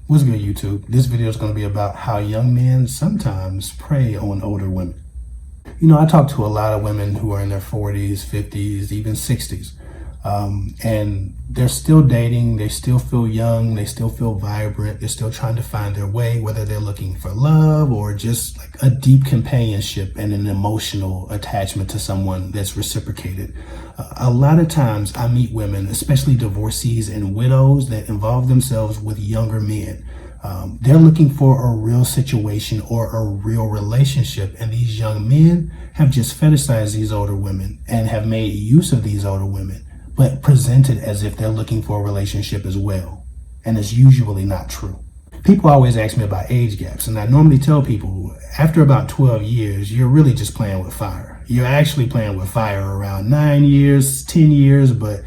What's good, YouTube? This video is going to be about how young men sometimes prey on older women. I talk to a lot of women who are in their 40s, 50s, even 60s. And they're still dating, they still feel young, they still feel vibrant, they're still trying to find their way, whether they're looking for love or just like a deep companionship and an emotional attachment to someone that's reciprocated. A lot of times I meet women, especially divorcees and widows, that involve themselves with younger men. They're looking for a real situation or a real relationship, and these young men have just fetishized these older women and have made use of these older women, but presented as if they're looking for a relationship as well. And it's usually not true. People always ask me about age gaps, and I normally tell people after about 12 years, you're really just playing with fire. You're actually playing with fire around 9 years, 10 years, but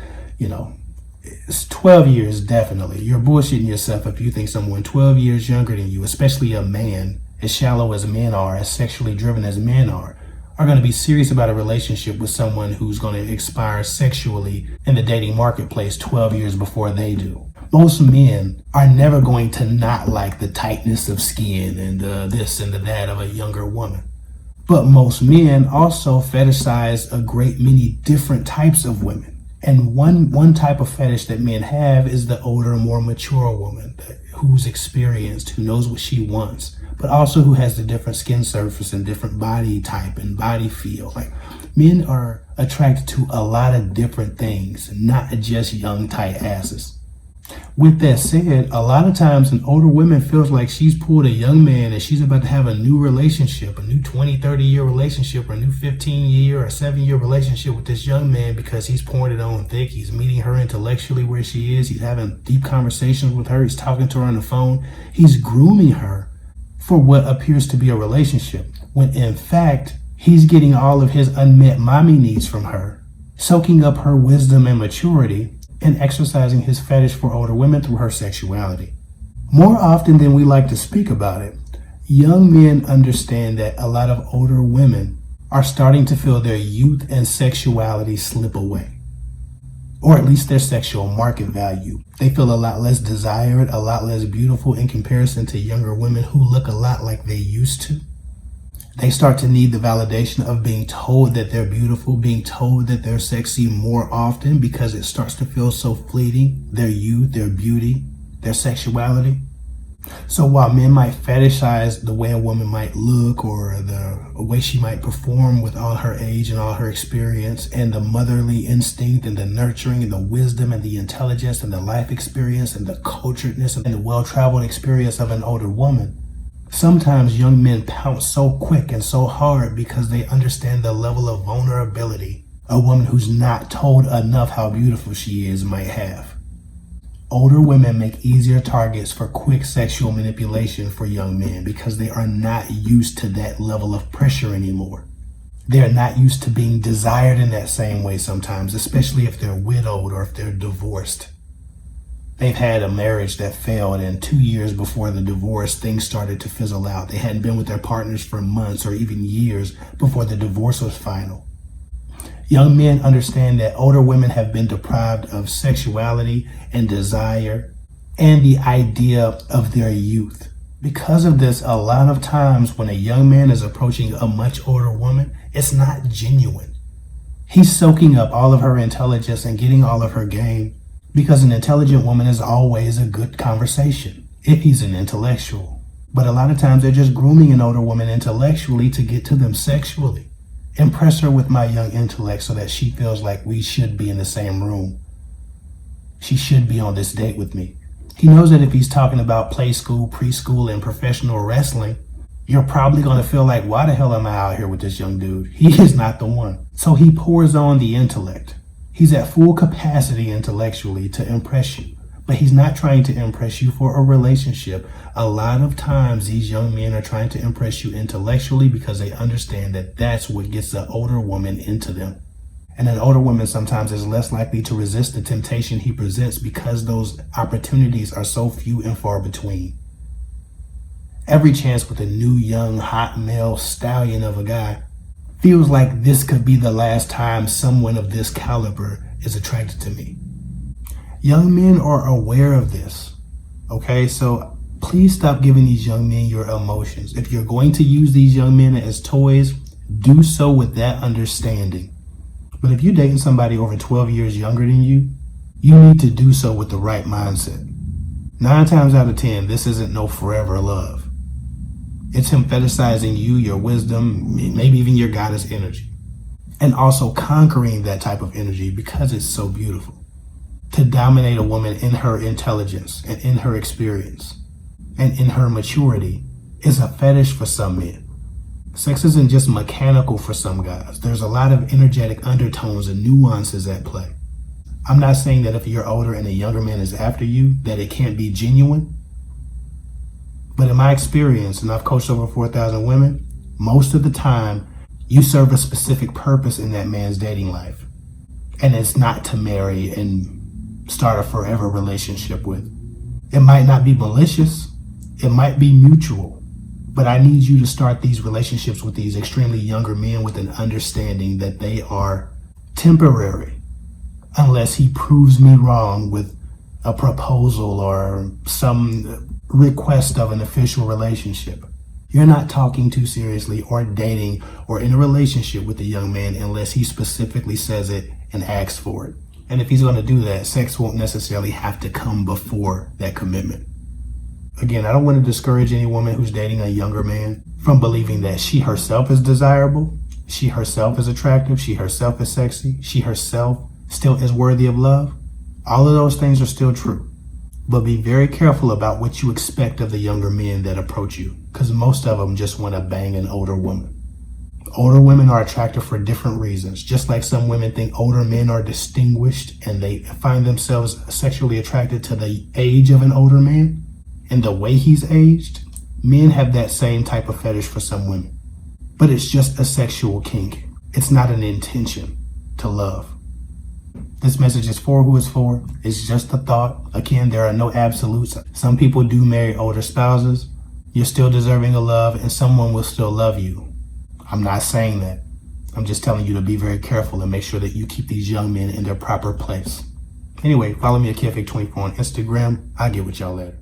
it's 12 years definitely. You're bullshitting yourself if you think someone 12 years younger than you, especially a man, as shallow as men are, as sexually driven as men are going to be serious about a relationship with someone who's going to expire sexually in the dating marketplace 12 years before they do. Most men are never going to not like the tightness of skin and this and the that of a younger woman. But most men also fetishize a great many different types of women. And one type of fetish that men have is the older, more mature woman who's experienced, who knows what she wants, but also who has the different skin surface and different body type and body feel. Like, men are attracted to a lot of different things, not just young, tight asses. With that said, a lot of times an older woman feels like she's pulled a young man and she's about to have a new relationship, a new 20, 30-year relationship, or a new 15-year or 7-year relationship with this young man because he's pouring it on thick. He's meeting her intellectually where she is. He's having deep conversations with her. He's talking to her on the phone. He's grooming her for what appears to be a relationship, when in fact, he's getting all of his unmet mommy needs from her, soaking up her wisdom and maturity, and exercising his fetish for older women through her sexuality. More often than we like to speak about it, young men understand that a lot of older women are starting to feel their youth and sexuality slip away, or at least their sexual market value. They feel a lot less desired, a lot less beautiful in comparison to younger women who look a lot like they used to. They start to need the validation of being told that they're beautiful, being told that they're sexy more often, because it starts to feel so fleeting, their youth, their beauty, their sexuality. So while men might fetishize the way a woman might look or the way she might perform with all her age and all her experience and the motherly instinct and the nurturing and the wisdom and the intelligence and the life experience and the culturedness and the well-traveled experience of an older woman, sometimes young men pounce so quick and so hard because they understand the level of vulnerability a woman who's not told enough how beautiful she is might have. Older women make easier targets for quick sexual manipulation for young men because they are not used to that level of pressure anymore. They are not used to being desired in that same way sometimes, especially if they're widowed or if they're divorced. They've had a marriage that failed, and 2 years before the divorce, things started to fizzle out. They hadn't been with their partners for months or even years before the divorce was final. Young men understand that older women have been deprived of sexuality and desire and the idea of their youth. Because of this, a lot of times when a young man is approaching a much older woman, it's not genuine. He's soaking up all of her intelligence and getting all of her game, because an intelligent woman is always a good conversation if he's an intellectual. But a lot of times they're just grooming an older woman intellectually to get to them sexually. Impress her with my young intellect so that she feels like we should be in the same room. She should be on this date with me. He knows that if he's talking about play school, preschool, and professional wrestling, you're probably going to feel like, why the hell am I out here with this young dude? He is not the one. So he pours on the intellect. He's at full capacity intellectually to impress you, but he's not trying to impress you for a relationship. A lot of times these young men are trying to impress you intellectually because they understand that that's what gets the older woman into them. And an older woman sometimes is less likely to resist the temptation he presents because those opportunities are so few and far between. Every chance with a new, young, hot male stallion of a guy feels like this could be the last time someone of this caliber is attracted to me. Young men are aware of this. Okay, so Please stop giving these young men your emotions. If you're going to use these young men as toys, do so with that understanding. But if you're dating somebody over 12 years younger than you, you need to do so with the right mindset. 9 times out of 10, this isn't no forever love. It's him fetishizing you, your wisdom, maybe even your goddess energy. And also conquering that type of energy because it's so beautiful. To dominate a woman in her intelligence and in her experience and in her maturity is a fetish for some men. Sex isn't just mechanical for some guys. There's a lot of energetic undertones and nuances at play. I'm not saying that if you're older and a younger man is after you, that it can't be genuine. But in my experience, and I've coached over 4,000 women, most of the time, you serve a specific purpose in that man's dating life. And it's not to marry and start a forever relationship with. It might not be malicious. It might be mutual. But I need you to start these relationships with these extremely younger men with an understanding that they are temporary. Unless he proves me wrong with a proposal or some request of an official relationship. You're not talking too seriously or dating or in a relationship with a young man unless he specifically says it and asks for it. And if he's going to do that, sex won't necessarily have to come before that commitment. Again, I don't want to discourage any woman who's dating a younger man from believing that she herself is desirable, she herself is attractive, she herself is sexy, she herself still is worthy of love. All of those things are still true. But be very careful about what you expect of the younger men that approach you, because most of them just want to bang an older woman. Older women are attractive for different reasons. Just like some women think older men are distinguished and they find themselves sexually attracted to the age of an older man and the way he's aged, men have that same type of fetish for some women. But it's just a sexual kink. It's not an intention to love. This message is for who it's for. It's just a thought. Again, there are no absolutes. Some people do marry older spouses. You're still deserving of love and someone will still love you. I'm not saying that. I'm just telling you to be very careful and make sure that you keep these young men in their proper place. Anyway, follow me at KFA24 on Instagram. I'll get with y'all later.